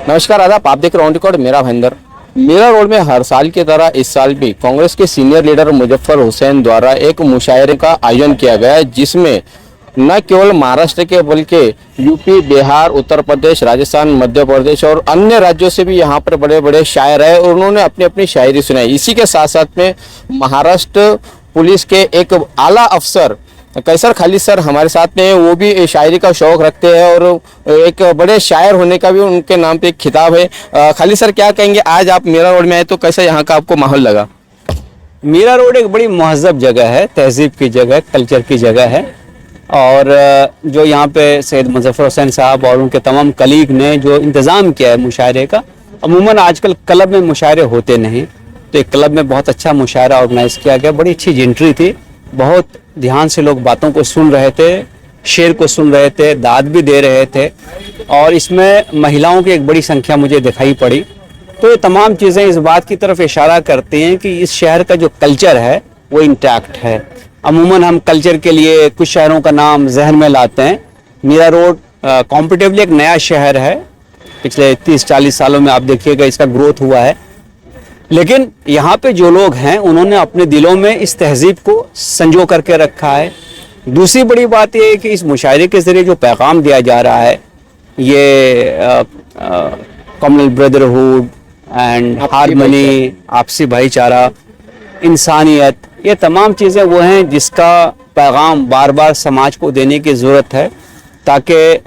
नमस्कार आदाब, आप देख रहे हैं ऑन रिकॉर्ड मेरा भाईंदर। मीरा रोड में हर साल की तरह इस साल भी कांग्रेस के सीनियर लीडर मुजफ्फर हुसैन द्वारा एक मुशायरे का आयोजन किया गया, जिसमें न केवल महाराष्ट्र के बल्कि यूपी, बिहार, उत्तर प्रदेश, राजस्थान, मध्य प्रदेश और अन्य राज्यों से भी यहाँ पर बड़े बड़े शायर आए और उन्होंने अपनी अपनी शायरी सुनाई। इसी के साथ साथ में महाराष्ट्र पुलिस के एक आला अफसर कैसर खालिद सर हमारे साथ में, वो भी शायरी का शौक रखते हैं और एक बड़े शायर होने का भी उनके नाम पे एक खिताब है। खालिद सर, क्या कहेंगे, आज आप मीरा रोड में आए तो कैसा यहाँ का आपको माहौल लगा? मीरा रोड एक बड़ी महज़ब जगह है, तहजीब की जगह, कल्चर की जगह है। और जो यहाँ पे सैयद मुजफ्फर हुसैन साहब और उनके तमाम कलीग ने जो इंतज़ाम किया है मुशायरे का, अमूमन आजकल क्लब में मुशायरे होते नहीं, तो एक क्लब में बहुत अच्छा मुशायरा ऑर्गेनाइज़ किया गया। बड़ी अच्छी एंट्री थी, बहुत ध्यान से लोग बातों को सुन रहे थे, शेर को सुन रहे थे, दाद भी दे रहे थे और इसमें महिलाओं की एक बड़ी संख्या मुझे दिखाई पड़ी। तो ये तमाम चीज़ें इस बात की तरफ इशारा करती हैं कि इस शहर का जो कल्चर है वो इंटैक्ट है। अमूमन हम कल्चर के लिए कुछ शहरों का नाम जहन में लाते हैं। मीरा रोड कॉम्पिटिटिवली एक नया शहर है, पिछले 30-40 सालों में आप देखिएगा इसका ग्रोथ हुआ है। लेकिन यहाँ पे जो लोग हैं उन्होंने अपने दिलों में इस तहजीब को संजो करके रखा है। दूसरी बड़ी बात यह है कि इस मुशायरे के ज़रिए जो पैगाम दिया जा रहा है, ये कम्युनल ब्रदरहुड एंड हारमनी, आपसी भाईचारा, इंसानियत, ये तमाम चीज़ें वो हैं जिसका पैगाम बार बार समाज को देने की ज़रूरत है, ताकि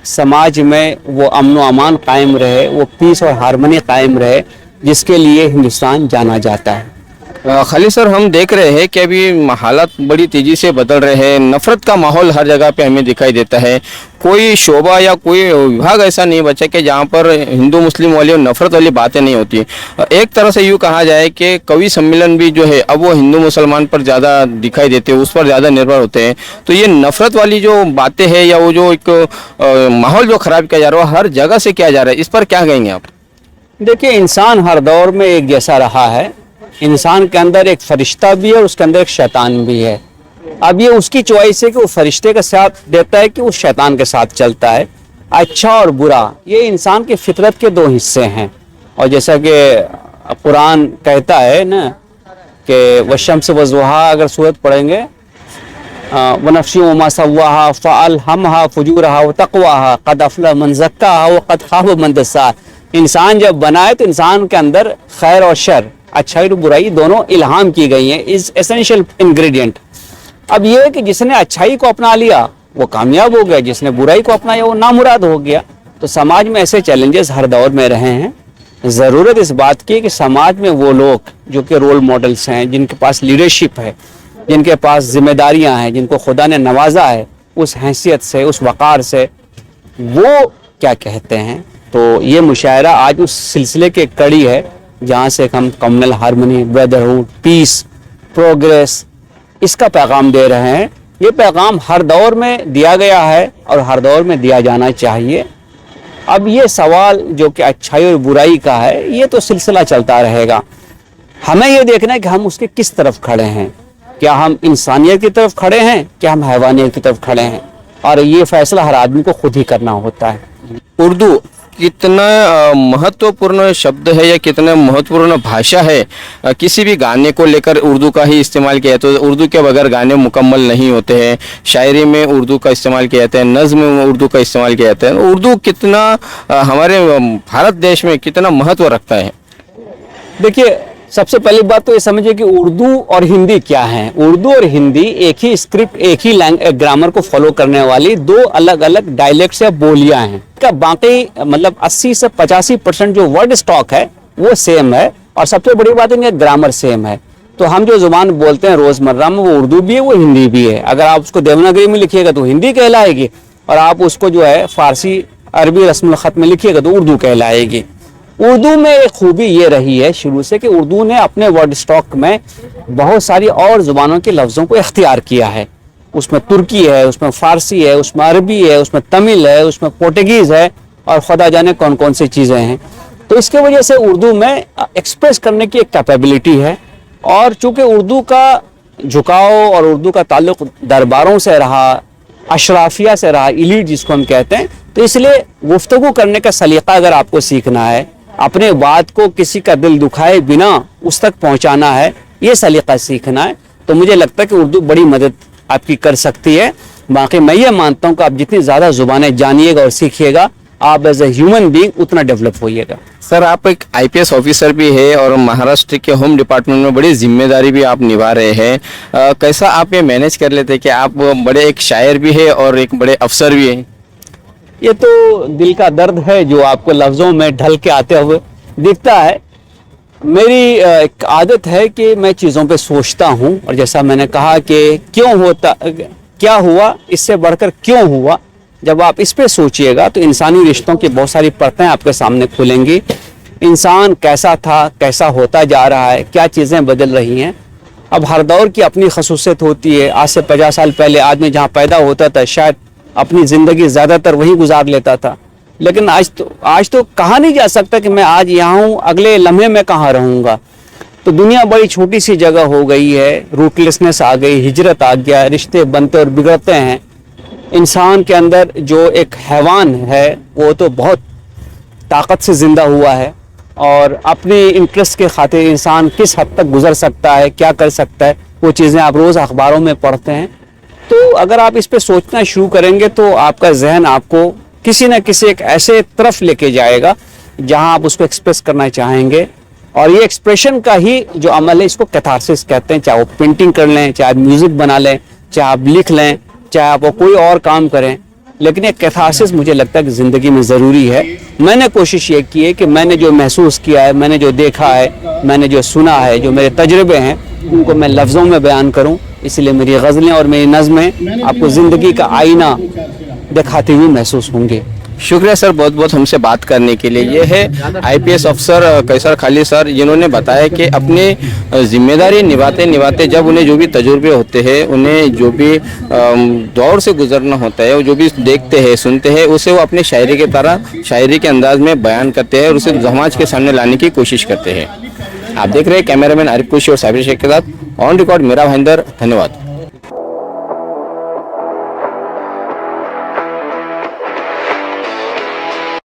समाज में वो अमन व अमान कायम रहे, वो पीस और हारमनी कायम रहे, जिसके लिए हिंदुस्तान जाना जाता है। खालिद सर, हम देख रहे हैं कि अभी हालात बड़ी तेज़ी से बदल रहे हैं, नफ़रत का माहौल हर जगह पे हमें दिखाई देता है। कोई शोबा या कोई विभाग ऐसा नहीं बचा कि जहाँ पर हिंदू मुस्लिम वाली और नफ़रत वाली बातें नहीं होती। एक तरह से यूँ कहा जाए कि कवि सम्मेलन भी जो है अब वो हिंदू मुसलमान पर ज़्यादा दिखाई देते हैं, उस पर ज़्यादा निर्भर होते हैं। तो ये नफ़रत वाली जो बातें हैं या वो जो एक माहौल जो ख़राब किया जा रहा है हर जगह से किया जा रहा है, इस पर क्या कहेंगे आप? देखिए, इंसान हर दौर में एक जैसा रहा है। इंसान के अंदर एक फरिश्ता भी है और उसके अंदर एक शैतान भी है। अब ये उसकी चॉइस है कि वो फरिश्ते का साथ देता है कि वो शैतान के साथ चलता है। अच्छा और बुरा ये इंसान की फितरत के दो हिस्से हैं। और जैसा कि कुरान कहता है ना कि वशम्स वज़ुहा, अगर सूरत पढ़ेंगे, वनफ्सी वमा सव्वाहा फ़अल्हमहा फ़ुजूरहा व तक़वाहा क़द अफ़लह मन ज़क्काहा व क़द ख़ाब मन दस्साहा। इंसान जब बना है तो इंसान के अंदर खैर और शर, अच्छाई और बुराई दोनों इल्हाम की गई हैं, इज एसेंशियल इंग्रेडिएंट। अब ये है कि जिसने अच्छाई को अपना लिया वो कामयाब हो गया, जिसने बुराई को अपनाया वो नामुराद हो गया। तो समाज में ऐसे चैलेंजेस हर दौर में रहे हैं। ज़रूरत इस बात की कि समाज में वो लोग जो कि रोल मॉडल्स हैं, जिनके पास लीडरशिप है, जिनके पास जिम्मेदारियाँ हैं, जिनको खुदा ने नवाजा है उस हैसियत से, उस वक़ार से, वो क्या कहते हैं। तो ये मुशायरा आज उस सिलसिले की कड़ी है जहाँ से हम communal harmony, brotherhood, peace, progress, इसका पैगाम दे रहे हैं। ये पैगाम हर दौर में दिया गया है और हर दौर में दिया जाना चाहिए। अब ये सवाल जो कि अच्छाई और बुराई का है, ये तो सिलसिला चलता रहेगा। हमें ये देखना है कि हम उसके किस तरफ खड़े हैं। क्या हम इंसानियत की तरफ खड़े हैं, क्या हम हैवानियत की तरफ खड़े हैं, और ये फैसला हर आदमी को खुद ही करना होता है। उर्दू कितना महत्वपूर्ण शब्द है या कितना महत्वपूर्ण भाषा है, किसी भी गाने को लेकर उर्दू का ही इस्तेमाल किया जाता है। तो उर्दू के बगैर गाने मुकम्मल नहीं होते हैं। शायरी में उर्दू का इस्तेमाल किया जाता है, नज़्म में उर्दू का इस्तेमाल किया जाता है। उर्दू कितना हमारे भारत देश में कितना महत्व रखता है? देखिए, सबसे पहली बात तो ये समझिए कि उर्दू और हिंदी क्या है। उर्दू और हिंदी एक ही स्क्रिप्ट, एक ही ग्रामर को फॉलो करने वाली दो अलग अलग डायलेक्ट्स या बोलियां हैं। का बाकी मतलब 80 से 85% जो वर्ड स्टॉक है वो सेम है, और सबसे बड़ी बात है ग्रामर सेम है। तो हम जो जुबान बोलते हैं रोज़मर्रा में, वो उर्दू भी है, वो हिंदी भी है। अगर आप उसको देवनागरी में लिखिएगा तो हिंदी कहलाएगी, और आप उसको जो है फ़ारसी, अरबी रस्मुल ख़त में लिखिएगा तो उर्दू कहलाएगी। उर्दू में एक खूबी ये रही है शुरू से कि उर्दू ने अपने वर्ड स्टॉक में बहुत सारी और ज़ुबानों के लफ्ज़ों को इख्तियार किया है। उसमें तुर्की है, उसमें फ़ारसी है, उसमें अरबी है, उसमें तमिल है, उसमें पोर्टुगीज़ है, और ख़ुदा जाने कौन कौन सी चीज़ें हैं। तो इसके वजह से उर्दू में एक्सप्रेस करने की एक कैपेबिलिटी है। और चूँकि उर्दू का झुकाव और उर्दू का ताल्लुक़ दरबारों से रहा, अशराफिया से रहा, इलीट जिसको हम कहते हैं, तो इसलिए गुफ्तगू करने का सलीका अगर आपको सीखना है, अपने बात को किसी का दिल दुखाए बिना उस तक पहुंचाना है, ये सलीका सीखना है, तो मुझे लगता है कि उर्दू बड़ी मदद आपकी कर सकती है। बाकी मैं ये मानता हूँ कि आप जितनी ज़्यादा ज़ुबानें जानिएगा और सीखिएगा, आप एज ए ह्यूमन बीइंग उतना डेवलप होइएगा। सर, आप एक आईपीएस ऑफिसर भी है और महाराष्ट्र के होम डिपार्टमेंट में बड़ी जिम्मेदारी भी आप निभा रहे हैं। कैसा आप ये मैनेज कर लेते हैं कि आप बड़े एक शायर भी है और एक बड़े अफसर भी हैं? ये तो दिल का दर्द है जो आपको लफ्ज़ों में ढल के आते हुए दिखता है। मेरी एक आदत है कि मैं चीज़ों पे सोचता हूँ, और जैसा मैंने कहा कि क्यों होता, क्या हुआ, इससे बढ़कर क्यों हुआ, जब आप इस पे सोचिएगा तो इंसानी रिश्तों की बहुत सारी परतें आपके सामने खुलेंगी। इंसान कैसा था, कैसा होता जा रहा है, क्या चीज़ें बदल रही हैं। अब हर दौर की अपनी खसूसियत होती है। आज से 50 साल पहले आदमी जहाँ पैदा होता था शायद अपनी ज़िंदगी ज़्यादातर वहीं गुजार लेता था, लेकिन आज तो कहा नहीं जा सकता कि मैं आज यहाँ हूँ, अगले लम्हे में कहाँ रहूँगा। तो दुनिया बड़ी छोटी सी जगह हो गई है, रूटलेसनेस आ गई, हिजरत आ गया, रिश्ते बनते और बिगड़ते हैं। इंसान के अंदर जो एक हैवान है वो तो बहुत ताकत से ज़िंदा हुआ है, और अपने इंटरेस्ट के खातिर इंसान किस हद तक गुजर सकता है, क्या कर सकता है, वो चीज़ें आप रोज़ अखबारों में पढ़ते हैं। तो अगर आप इस पे सोचना शुरू करेंगे तो आपका जहन आपको किसी न किसी एक ऐसे तरफ लेके जाएगा जहां आप उसको एक्सप्रेस करना चाहेंगे, और ये एक्सप्रेशन का ही जो अमल है इसको कैथारसिस कहते हैं। चाहे वो पेंटिंग कर लें, चाहे म्यूज़िक बना लें, चाहे आप लिख लें, चाहे आप वो कोई और काम करें, लेकिन ये कैथारसिस मुझे लगता है कि ज़िंदगी में ज़रूरी है। मैंने कोशिश ये की है कि मैंने जो महसूस किया है, मैंने जो देखा है, मैंने जो सुना है, जो मेरे तजुर्बे हैं, उनको मैं लफ्ज़ों में बयान करूं। इसलिए मेरी गज़लें और मेरी नज़में आपको ज़िंदगी का आईना दिखाती हुई महसूस होंगे। शुक्रिया सर, बहुत बहुत हमसे बात करने के लिए। ये है आईपीएस अफसर कैसर खालिद सर, जिन्होंने बताया कि अपनी जिम्मेदारी निभाते निभाते जब उन्हें जो भी तजुर्बे होते हैं, उन्हें जो भी दौर से गुजरना होता है, वो जो भी देखते हैं सुनते हैं, उसे वो अपने शायरी के तरह शायरी के अंदाज में बयान करते हैं और उसे समाज के सामने लाने की कोशिश करते हैं। आप देख रहे हैं कैमरामैन आरिफ कुशी और साबिर शेख के साथ ऑन रिकॉर्ड मेरा भाईंदर। धन्यवाद।